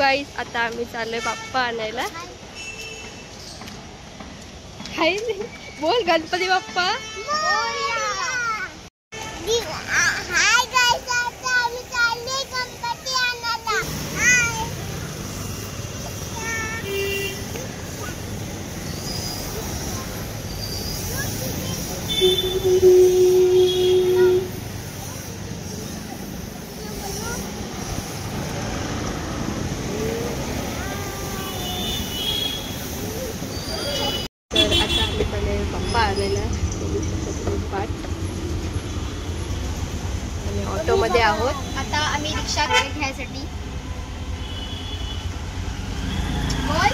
गाईस, आता आम्ही चाललोय बाप्पा आणायला. हाय बोल गणपती बाप्पा. हाय गाईस, आता आम्ही चाललोय गणपती आणायला. ऑटो मध्ये आहोत. आता आम्ही रिक्षा घ्यायसाठी. बोल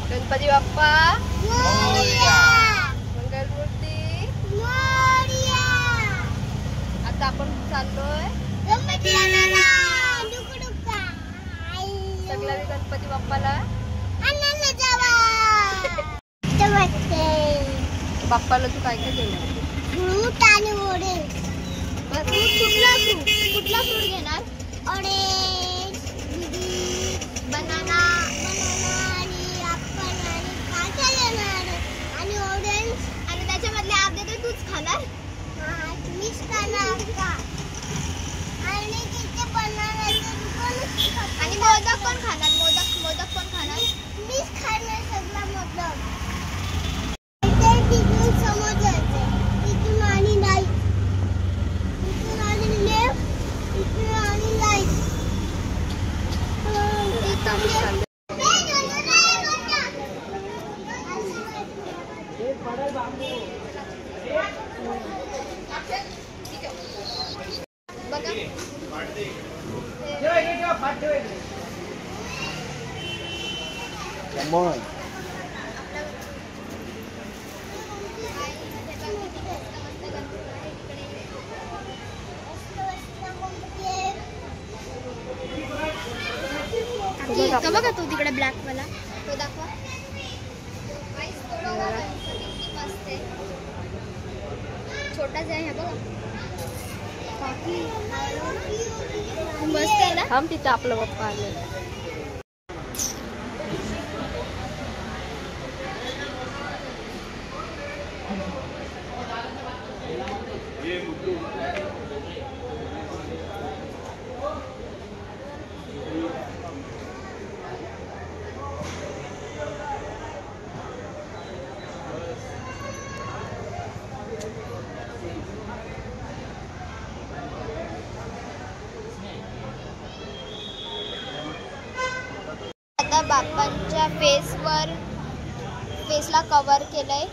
गणपती बाप्पा मंगलमूर्ती. आता आपण चाललोय सगळ्या गणपती बाप्पाला. बाप्पाला तू काय काय घेणार? फ्रूट आणि ओरेंज. कुठला फ्रूट घेणार? ऑरेंज, बनाना आणि ऍपल आणि काय घेणार? आणि ऑरेंज आणि त्याच्यामधले अर्धे तर तूच खाणार. मीच खाणार का? आणि तिथे बनाना आणि मोदक कोण खाणार? मोदक कोण खाणार? मीच खाणार सगळा मोदक. समोर जायचं, इथून आणि लाईट, इथून आणि लेफ्ट, इथून आणि लाईट. तो बघा तो तिकडे ब्लॅक वाला, तो दाखवा. छोटाच आहे बघा. मस्त आहे ना. थांब तिथं आपला बाप्पा आले. आता बाप्पांच्या फेसला कव्हर केलंय,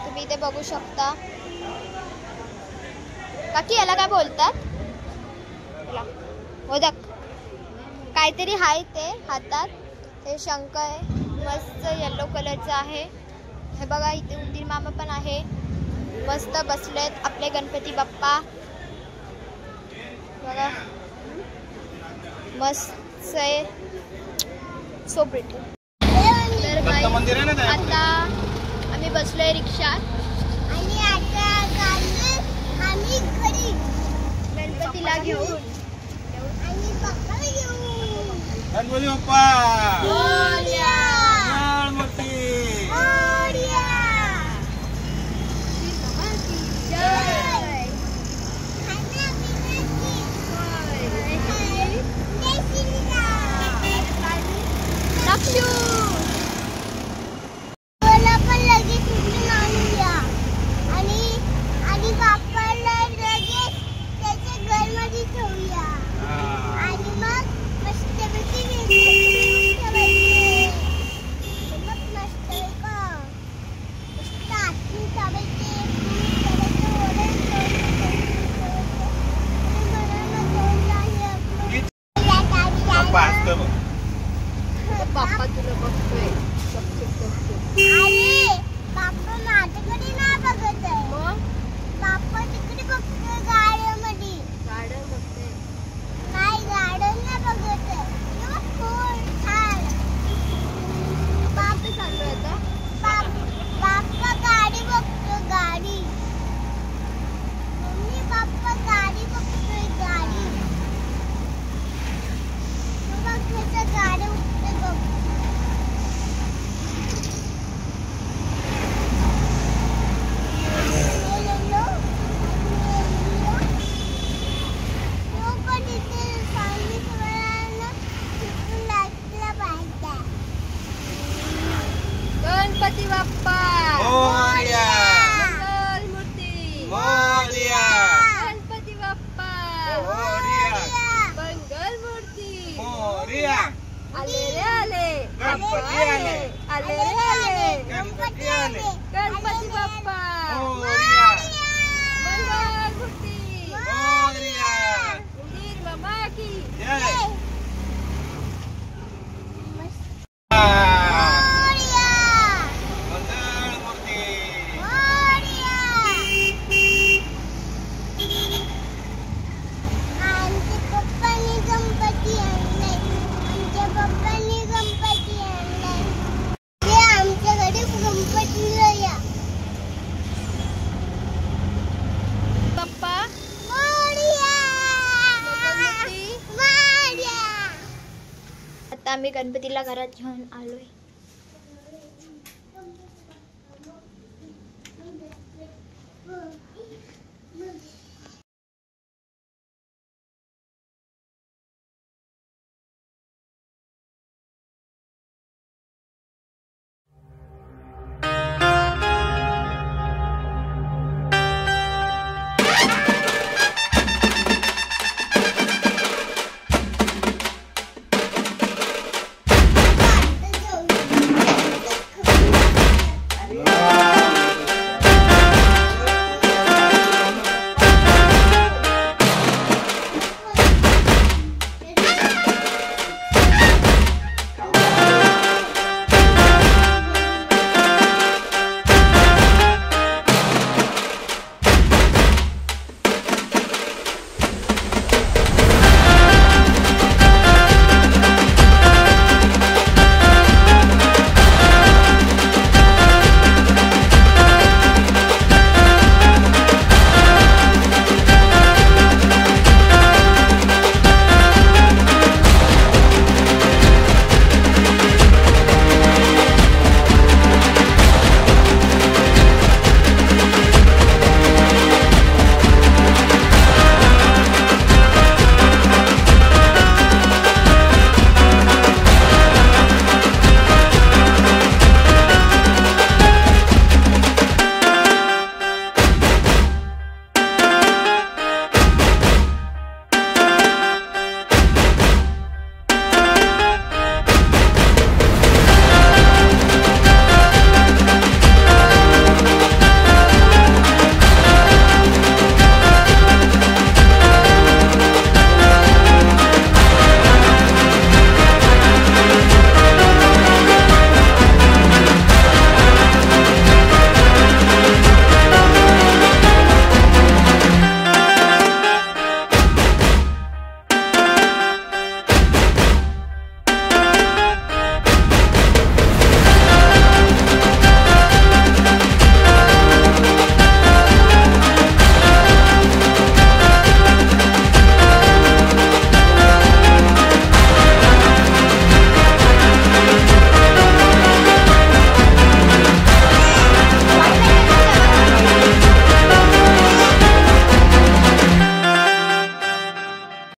तुम्ही इथे बघू शकता. काकी याला काय बोलतात? मोदक काहीतरी आहे ते हातात. हे शंख आहे, मस्त येलो कलरचं आहे. हे बघा इथे उंदीर मामा पण आहे. मस्त बसलेत आपले गणपती बाप्पा. बघा मस्त आहे, सो प्रिटी. तर आता आम्ही बसलोय रिक्षात आणि आता आम्ही घरी गणपतीला घेऊन आणि बाप्पाला घेऊन. गणपती बाप्पा मोरया. मला पण लगेच उठून आणूया आणि बाप्पाला लगेच त्याच्या घरमध्ये ठेवूया आणि मग मस्तपैकी आम्ही गणपतीला घरात घेऊन आलोय.